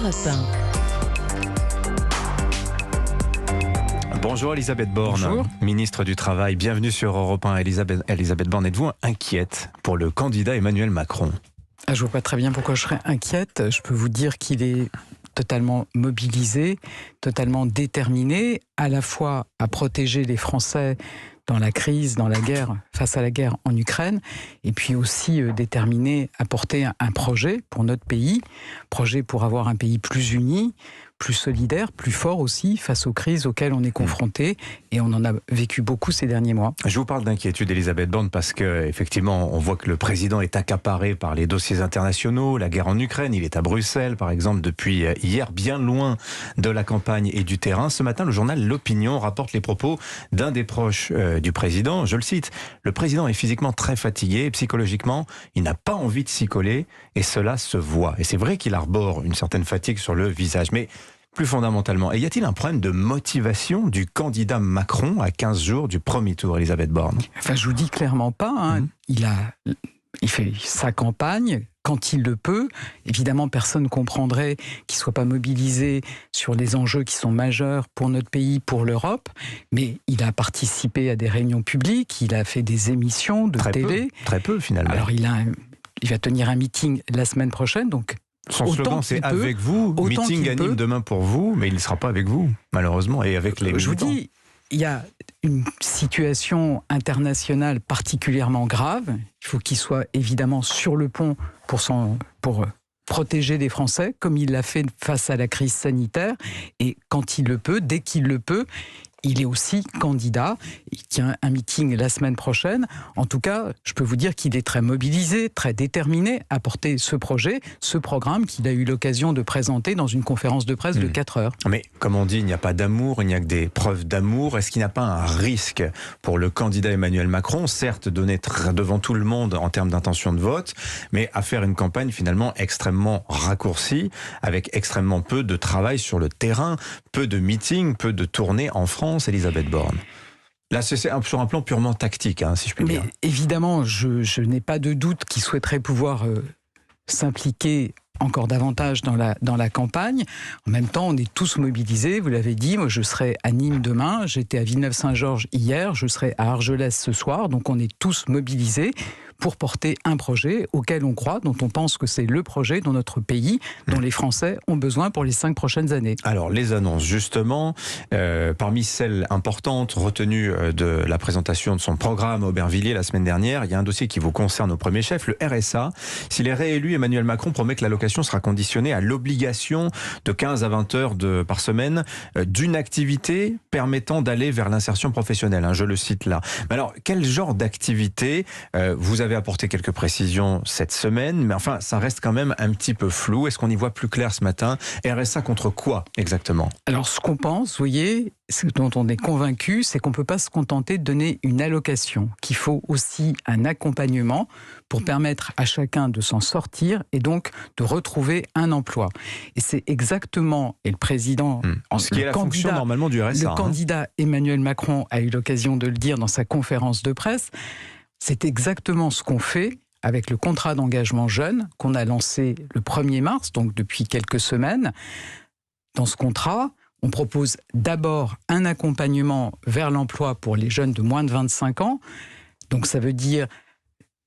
Europe 1. Bonjour Elisabeth Borne, Bonjour. Ministre du Travail. Bienvenue sur Europe 1. Elisabeth Borne, êtes-vous inquiète pour le candidat Emmanuel Macron ? Je ne vois pas très bien pourquoi je serais inquiète. Je peux vous dire qu'il est totalement mobilisé, totalement déterminé, à la fois à protéger les Français dans la crise, dans la guerre, face à la guerre en Ukraine, et puis aussi déterminé à porter un projet pour notre pays, projet pour avoir un pays plus uni, plus solidaire, plus fort aussi face aux crises auxquelles on est confronté, et on en a vécu beaucoup ces derniers mois. Je vous parle d'inquiétude, Elisabeth Borne, parce que effectivement, on voit que le président est accaparé par les dossiers internationaux, la guerre en Ukraine. Il est à Bruxelles, par exemple, depuis hier, bien loin de la campagne et du terrain. Ce matin, le journal L'Opinion rapporte les propos d'un des proches du président. Je le cite: le président est physiquement très fatigué et psychologiquement, il n'a pas envie de s'y coller, et cela se voit. Et c'est vrai qu'il arbore une certaine fatigue sur le visage, mais plus fondamentalement, y a-t-il un problème de motivation du candidat Macron à 15 jours du premier tour, Elisabeth Borne ? Enfin, je vous dis clairement pas. Il fait sa campagne quand il le peut. Évidemment, personne ne comprendrait qu'il ne soit pas mobilisé sur les enjeux qui sont majeurs pour notre pays, pour l'Europe. Mais il a participé à des réunions publiques, il a fait des émissions de télé. Très peu, finalement. Alors, il va tenir un meeting la semaine prochaine, donc son slogan, c'est « avec vous », meeting anime demain pour vous, mais il ne sera pas avec vous, malheureusement, et avec les Je vous dis, il y a une situation internationale particulièrement grave. Il faut qu'il soit évidemment sur le pont pour protéger les Français, comme il l'a fait face à la crise sanitaire. Et quand il le peut, dès qu'il le peut, il est aussi candidat. Il tient un meeting la semaine prochaine. En tout cas, je peux vous dire qu'il est très mobilisé, très déterminé à porter ce projet, ce programme qu'il a eu l'occasion de présenter dans une conférence de presse de 4 heures. Mais comme on dit, il n'y a pas d'amour, il n'y a que des preuves d'amour. Est-ce qu'il n'y a pas un risque pour le candidat Emmanuel Macron, certes donné devant tout le monde en termes d'intention de vote, mais à faire une campagne finalement extrêmement raccourcie, avec extrêmement peu de travail sur le terrain, peu de meetings, peu de tournées en France, Elisabeth Borne? Là, c'est sur un plan purement tactique, si je puis dire. Mais évidemment, je n'ai pas de doute qu'il souhaiterait pouvoir s'impliquer encore davantage dans la campagne. En même temps, on est tous mobilisés, vous l'avez dit. Moi, je serai à Nîmes demain, j'étais à Villeneuve-Saint-Georges hier, je serai à Argelès ce soir. Donc on est tous mobilisés pour porter un projet auquel on croit, dont on pense que c'est le projet dont notre pays, dont les Français ont besoin pour les 5 prochaines années. Alors, les annonces, justement, parmi celles importantes retenues de la présentation de son programme à Aubervilliers la semaine dernière, il y a un dossier qui vous concerne au premier chef, le RSA. S'il est réélu, Emmanuel Macron promet que l'allocation sera conditionnée à l'obligation de 15 à 20 heures par semaine d'une activité permettant d'aller vers l'insertion professionnelle. Je le cite là. Mais alors, quel genre d'activité vous avez apporté quelques précisions cette semaine, mais enfin, ça reste quand même un petit peu flou. Est-ce qu'on y voit plus clair ce matin? RSA contre quoi exactement? Alors, ce qu'on pense, vous voyez, ce dont on est convaincu, c'est qu'on ne peut pas se contenter de donner une allocation, qu'il faut aussi un accompagnement pour permettre à chacun de s'en sortir et donc de retrouver un emploi. Et c'est exactement, et le président, ce qui est la fonction normalement du RSA. Le candidat Emmanuel Macron a eu l'occasion de le dire dans sa conférence de presse. C'est exactement ce qu'on fait avec le contrat d'engagement jeune qu'on a lancé le 1er mars, donc depuis quelques semaines. Dans ce contrat, on propose d'abord un accompagnement vers l'emploi pour les jeunes de moins de 25 ans. Donc ça veut dire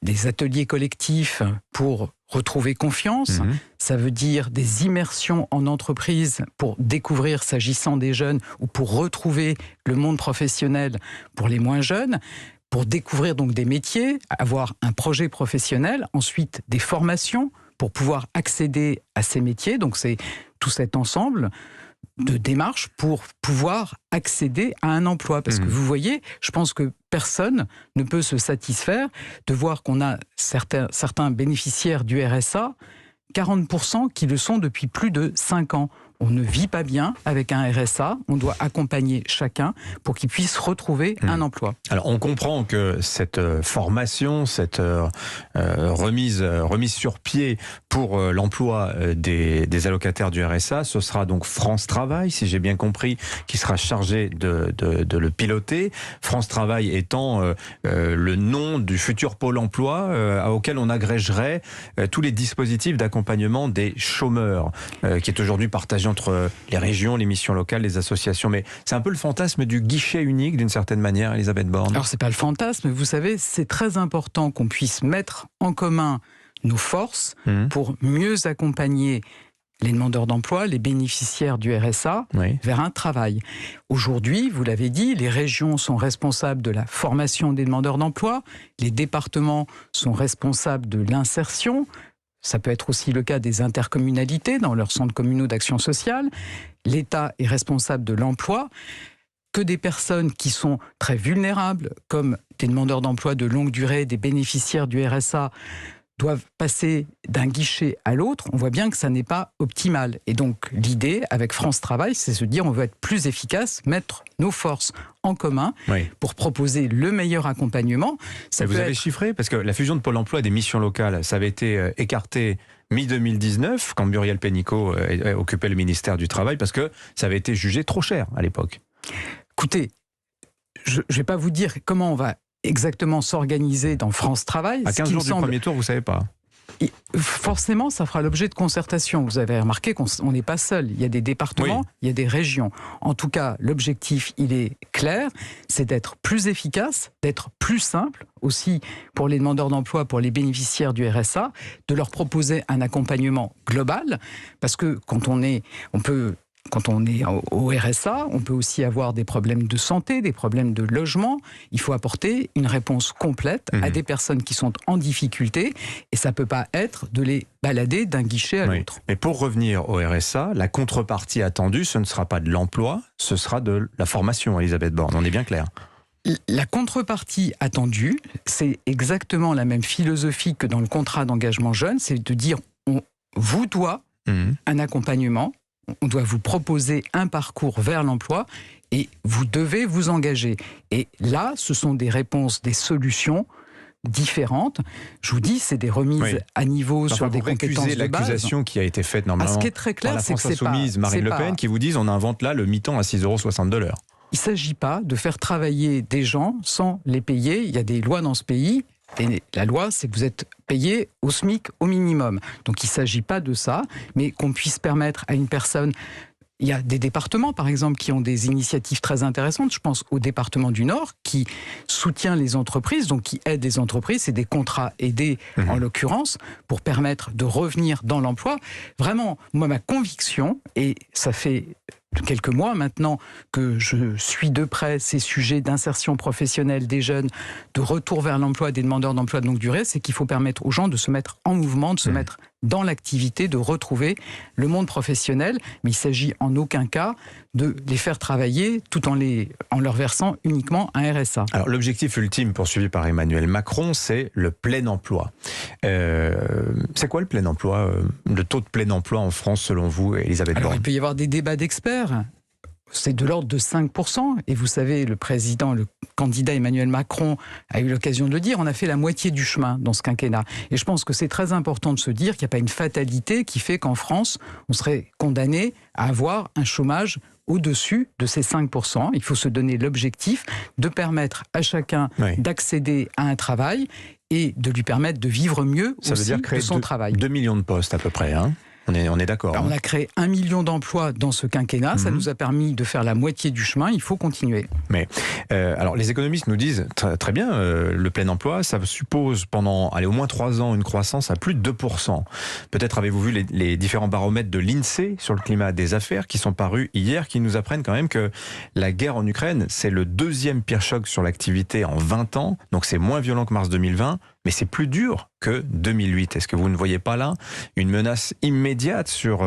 des ateliers collectifs pour retrouver confiance. Ça veut dire des immersions en entreprise pour découvrir, s'agissant des jeunes, ou pour retrouver le monde professionnel pour les moins jeunes. Pour découvrir donc des métiers, avoir un projet professionnel, ensuite des formations pour pouvoir accéder à ces métiers. Donc c'est tout cet ensemble de démarches pour pouvoir accéder à un emploi. Parce que vous voyez, je pense que personne ne peut se satisfaire de voir qu'on a certains bénéficiaires du RSA, 40% qui le sont depuis plus de 5 ans. on ne vit pas bien avec un RSA. On doit accompagner chacun pour qu'il puisse retrouver un emploi. Alors, on comprend que cette formation, cette remise sur pied pour l'emploi des allocataires du RSA, ce sera donc France Travail, si j'ai bien compris, qui sera chargé de le piloter. France Travail étant le nom du futur pôle emploi auquel on agrégerait tous les dispositifs d'accompagnement des chômeurs, qui est aujourd'hui partagé entre les régions, les missions locales, les associations. Mais c'est un peu le fantasme du guichet unique, d'une certaine manière, Elisabeth Borne. Alors, c'est pas le fantasme, vous savez, c'est très important qu'on puisse mettre en commun nos forces pour mieux accompagner les demandeurs d'emploi, les bénéficiaires du RSA, vers un travail. Aujourd'hui, vous l'avez dit, les régions sont responsables de la formation des demandeurs d'emploi, les départements sont responsables de l'insertion, ça peut être aussi le cas des intercommunalités dans leurs centres communaux d'action sociale, l'État est responsable de l'emploi, que des personnes qui sont très vulnérables, comme des demandeurs d'emploi de longue durée, des bénéficiaires du RSA, doivent passer d'un guichet à l'autre, on voit bien que ça n'est pas optimal. Et donc l'idée avec France Travail, c'est se dire on veut être plus efficace, mettre nos forces en commun pour proposer le meilleur accompagnement. Vous avez chiffré, parce que la fusion de Pôle emploi et des missions locales, ça avait été écarté mi-2019, quand Muriel Pénicaud occupait le ministère du Travail, parce que ça avait été jugé trop cher à l'époque. Écoutez, je ne vais pas vous dire comment on va exactement s'organiser dans France Travail. À 15 jours du premier tour, vous ne savez pas. Forcément, ça fera l'objet de concertation. Vous avez remarqué qu'on n'est pas seul. Il y a des départements, il y a des régions. En tout cas, l'objectif, il est clair, c'est d'être plus efficace, d'être plus simple, aussi pour les demandeurs d'emploi, pour les bénéficiaires du RSA, de leur proposer un accompagnement global, parce que quand on est au RSA, on peut aussi avoir des problèmes de santé, des problèmes de logement. Il faut apporter une réponse complète à des personnes qui sont en difficulté et ça ne peut pas être de les balader d'un guichet à l'autre. Mais pour revenir au RSA, la contrepartie attendue, ce ne sera pas de l'emploi, ce sera de la formation, Elisabeth Borne, on est bien clair. La contrepartie attendue, c'est exactement la même philosophie que dans le contrat d'engagement jeune, c'est de dire on vous doit un accompagnement. On doit vous proposer un parcours vers l'emploi et vous devez vous engager. Et là, ce sont des réponses, des solutions différentes. Je vous dis, c'est des remises à niveau sur des compétences de base. L'accusation qui a été faite normalement ce qui est très clair, par la France Insoumise, Marine Le Pen, qui vous disent on invente là le mi-temps à 6,60 €. Il ne s'agit pas de faire travailler des gens sans les payer. Il y a des lois dans ce pays. Et la loi, c'est que vous êtes payé au SMIC au minimum. Donc il ne s'agit pas de ça, mais qu'on puisse permettre à une personne... Il y a des départements, par exemple, qui ont des initiatives très intéressantes. Je pense au département du Nord, qui soutient les entreprises, donc qui aide les entreprises. C'est des contrats aidés, en l'occurrence, pour permettre de revenir dans l'emploi. Vraiment, moi, ma conviction, et ça fait quelques mois maintenant que je suis de près ces sujets d'insertion professionnelle des jeunes, de retour vers l'emploi des demandeurs d'emploi de longue durée, c'est qu'il faut permettre aux gens de se mettre en mouvement, de se mettre dans l'activité, de retrouver le monde professionnel. Mais il s'agit en aucun cas de les faire travailler tout en leur versant uniquement un RSA. Alors l'objectif ultime poursuivi par Emmanuel Macron, c'est le plein emploi. C'est quoi le plein emploi, le taux de plein emploi en France selon vous, Elisabeth Borne? Alors il peut y avoir des débats d'experts. C'est de l'ordre de 5%. Et vous savez, le candidat Emmanuel Macron a eu l'occasion de le dire, on a fait la moitié du chemin dans ce quinquennat. Et je pense que c'est très important de se dire qu'il n'y a pas une fatalité qui fait qu'en France, on serait condamné à avoir un chômage au-dessus de ces 5%. Il faut se donner l'objectif de permettre à chacun d'accéder à un travail et de lui permettre de vivre mieux aussi de son travail. 2 millions de postes à peu près, hein. On est d'accord. On a créé 1 million d'emplois dans ce quinquennat. Ça nous a permis de faire la moitié du chemin. Il faut continuer. Mais alors, les économistes nous disent très bien, le plein emploi, ça suppose pendant au moins 3 ans une croissance à plus de 2%. Peut-être avez-vous vu les différents baromètres de l'INSEE sur le climat des affaires qui sont parus hier, qui nous apprennent quand même que la guerre en Ukraine, c'est le 2e pire choc sur l'activité en 20 ans. Donc c'est moins violent que mars 2020. mais c'est plus dur que 2008. Est-ce que vous ne voyez pas là une menace immédiate sur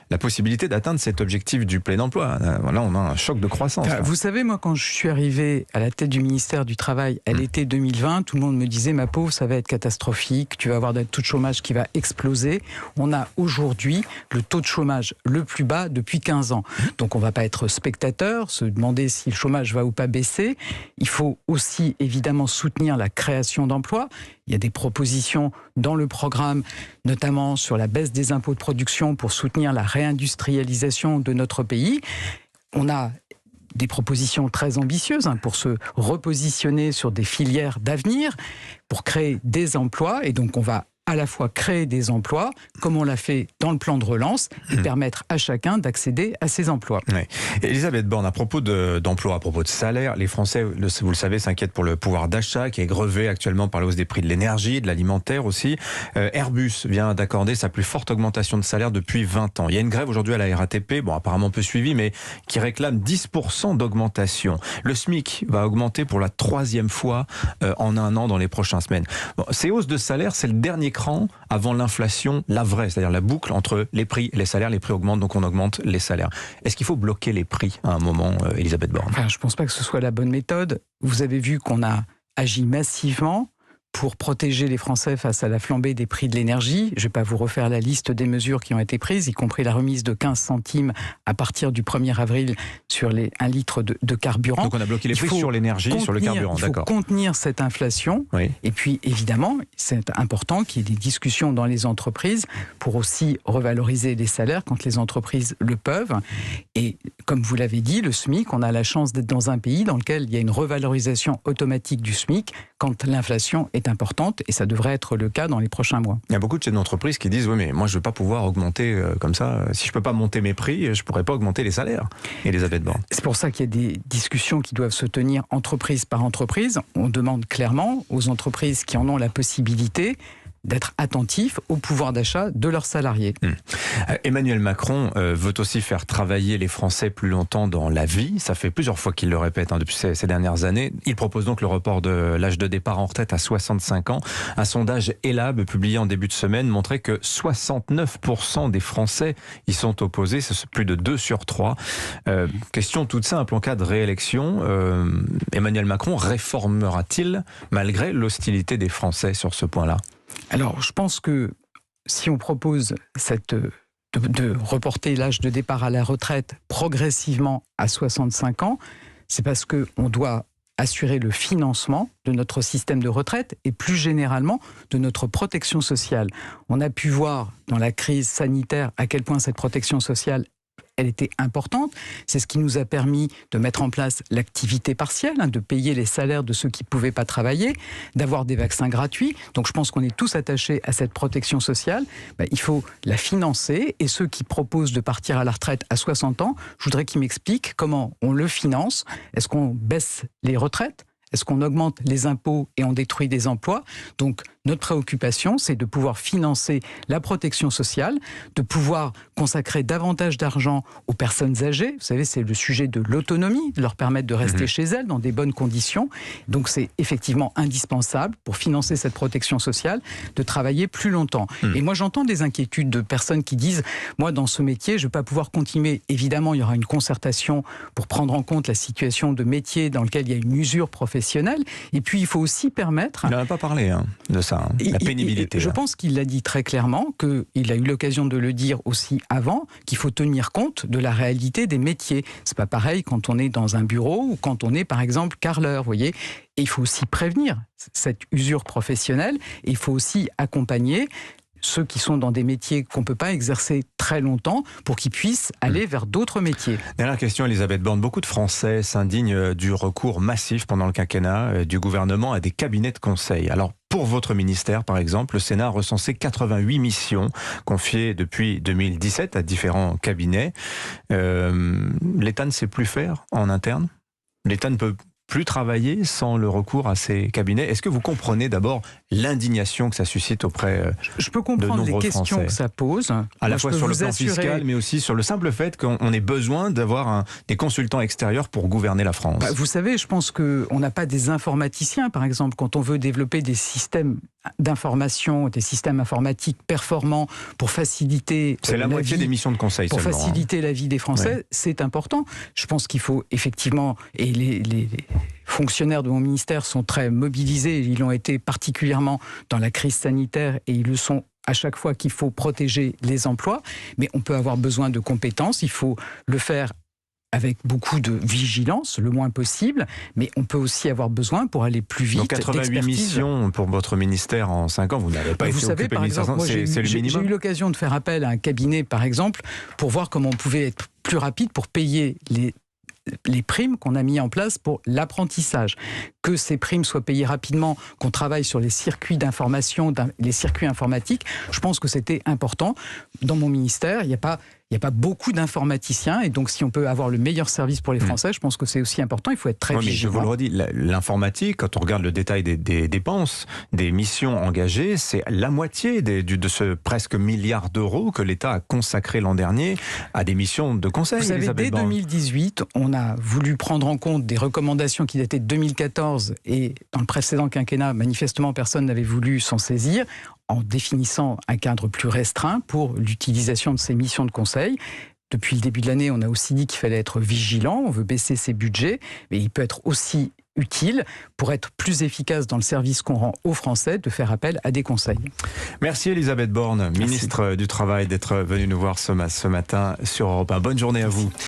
la possibilité d'atteindre cet objectif du plein emploi? Là, on a un choc de croissance. Vous savez, moi, quand je suis arrivé à la tête du ministère du Travail à l'été 2020, tout le monde me disait, ma pauvre, ça va être catastrophique, tu vas avoir un taux de chômage qui va exploser. On a aujourd'hui le taux de chômage le plus bas depuis 15 ans. Donc on ne va pas être spectateur, se demander si le chômage va ou pas baisser. Il faut aussi évidemment soutenir la création d'emplois. Il y a des propositions dans le programme, notamment sur la baisse des impôts de production pour soutenir la réindustrialisation de notre pays. On a des propositions très ambitieuses pour se repositionner sur des filières d'avenir, pour créer des emplois. Et donc on va à la fois créer des emplois, comme on l'a fait dans le plan de relance, et permettre à chacun d'accéder à ces emplois. Oui. Elisabeth Borne, à propos d'emploi, à propos de salaire, les Français, vous le savez, s'inquiètent pour le pouvoir d'achat qui est grevé actuellement par la hausse des prix de l'énergie, de l'alimentaire aussi. Airbus vient d'accorder sa plus forte augmentation de salaire depuis 20 ans. Il y a une grève aujourd'hui à la RATP, bon apparemment peu suivie, mais qui réclame 10% d'augmentation. Le SMIC va augmenter pour la 3e fois en un an dans les prochaines semaines. Bon, ces hausses de salaire, c'est le dernier cran avant l'inflation, la vraie, c'est-à-dire la boucle entre les prix et les salaires. Les prix augmentent, donc on augmente les salaires. Est-ce qu'il faut bloquer les prix à un moment, Elisabeth Borne? Je ne pense pas que ce soit la bonne méthode. Vous avez vu qu'on a agi massivement pour protéger les Français face à la flambée des prix de l'énergie. Je ne vais pas vous refaire la liste des mesures qui ont été prises, y compris la remise de 15 centimes à partir du 1er avril sur 1 litre de carburant. Donc on a bloqué les prix sur l'énergie, sur le carburant, d'accord. Il faut contenir cette inflation. Oui. Et puis évidemment, c'est important qu'il y ait des discussions dans les entreprises pour aussi revaloriser les salaires quand les entreprises le peuvent. Et comme vous l'avez dit, le SMIC, on a la chance d'être dans un pays dans lequel il y a une revalorisation automatique du SMIC quand l'inflation est importante, et ça devrait être le cas dans les prochains mois. Il y a beaucoup de chefs d'entreprise qui disent « Oui, mais moi je ne veux pas pouvoir augmenter comme ça. Si je ne peux pas monter mes prix, je ne pourrais pas augmenter les salaires. » Elisabeth Borne. C'est pour ça qu'il y a des discussions qui doivent se tenir entreprise par entreprise. On demande clairement aux entreprises qui en ont la possibilité d'être attentifs au pouvoir d'achat de leurs salariés. Emmanuel Macron veut aussi faire travailler les Français plus longtemps dans la vie. Ça fait plusieurs fois qu'il le répète depuis ces dernières années. Il propose donc le report de l'âge de départ en retraite à 65 ans. Un sondage Elab publié en début de semaine montrait que 69% des Français y sont opposés. C'est plus de 2 sur 3. Question toute simple, en cas de réélection, Emmanuel Macron réformera-t-il malgré l'hostilité des Français sur ce point-là? Alors, je pense que si on propose de reporter l'âge de départ à la retraite progressivement à 65 ans, c'est parce qu'on doit assurer le financement de notre système de retraite et plus généralement de notre protection sociale. On a pu voir dans la crise sanitaire à quel point cette protection sociale elle était importante. C'est ce qui nous a permis de mettre en place l'activité partielle, de payer les salaires de ceux qui ne pouvaient pas travailler, d'avoir des vaccins gratuits. Donc je pense qu'on est tous attachés à cette protection sociale. Il faut la financer. Et ceux qui proposent de partir à la retraite à 60 ans, je voudrais qu'ils m'expliquent comment on le finance. Est-ce qu'on baisse les retraites ? Est-ce qu'on augmente les impôts et on détruit des emplois? Donc, notre préoccupation, c'est de pouvoir financer la protection sociale, de pouvoir consacrer davantage d'argent aux personnes âgées. Vous savez, c'est le sujet de l'autonomie, de leur permettre de rester chez elles dans des bonnes conditions. Donc, c'est effectivement indispensable pour financer cette protection sociale de travailler plus longtemps. Et moi, j'entends des inquiétudes de personnes qui disent « Moi, dans ce métier, je ne vais pas pouvoir continuer. » Évidemment, il y aura une concertation pour prendre en compte la situation de métier dans lequel il y a une usure professionnelle. Et puis, il faut aussi permettre... Il n'en a pas parlé de ça. La pénibilité. Je pense qu'il l'a dit très clairement, qu'il a eu l'occasion de le dire aussi avant, qu'il faut tenir compte de la réalité des métiers. C'est pas pareil quand on est dans un bureau ou quand on est par exemple carreleur, vous voyez. Et il faut aussi prévenir cette usure professionnelle et il faut aussi accompagner ceux qui sont dans des métiers qu'on ne peut pas exercer très longtemps pour qu'ils puissent aller vers d'autres métiers. Dernière question, Elisabeth Borne. Beaucoup de Français s'indignent du recours massif pendant le quinquennat du gouvernement à des cabinets de conseil. Alors, pour votre ministère, par exemple, le Sénat a recensé 88 missions confiées depuis 2017 à différents cabinets. L'État ne sait plus faire en interne? L'État ne peut plus travailler sans le recours à ces cabinets. Est-ce que vous comprenez d'abord l'indignation que ça suscite auprès de nombreux Français? Je peux comprendre les questions que ça pose. À la fois sur le plan fiscal, mais aussi sur le simple fait qu'on ait besoin d'avoir des consultants extérieurs pour gouverner la France. Vous savez, je pense qu'on n'a pas des informaticiens, par exemple, quand on veut développer des systèmes d'information, des systèmes informatiques performants pour faciliter c'est la moitié des missions de conseil pour seulement, faciliter la vie des Français, c'est important. Je pense qu'il faut effectivement, et les fonctionnaires de mon ministère sont très mobilisés, ils l'ont été particulièrement dans la crise sanitaire et ils le sont à chaque fois qu'il faut protéger les emplois, mais on peut avoir besoin de compétences, il faut le faire avec beaucoup de vigilance, le moins possible, mais on peut aussi avoir besoin pour aller plus vite. Donc 88 missions pour votre ministère en 5 ans, vous n'avez pas été occupé par exemple, moi, c'est le minimum. J'ai eu l'occasion de faire appel à un cabinet, par exemple, pour voir comment on pouvait être plus rapide pour payer les primes qu'on a mis en place pour l'apprentissage. Que ces primes soient payées rapidement, qu'on travaille sur les circuits d'information, les circuits informatiques, je pense que c'était important. Dans mon ministère, il n'y a pas beaucoup d'informaticiens, et donc si on peut avoir le meilleur service pour les Français, je pense que c'est aussi important, il faut être très vigilant. Mais je vous le redis, l'informatique, quand on regarde le détail des dépenses, des missions engagées, c'est la moitié de ce presque milliard d'euros que l'État a consacré l'an dernier à des missions de conseil. Vous savez, dès 2018, on a voulu prendre en compte des recommandations qui dataient de 2014, et dans le précédent quinquennat, manifestement, personne n'avait voulu s'en saisir, en définissant un cadre plus restreint pour l'utilisation de ces missions de conseil. Depuis le début de l'année, on a aussi dit qu'il fallait être vigilant, on veut baisser ses budgets, mais il peut être aussi utile, pour être plus efficace dans le service qu'on rend aux Français, de faire appel à des conseils. Merci Elisabeth Borne, ministre du Travail, d'être venue nous voir ce matin sur Europe 1. Bonne journée à vous.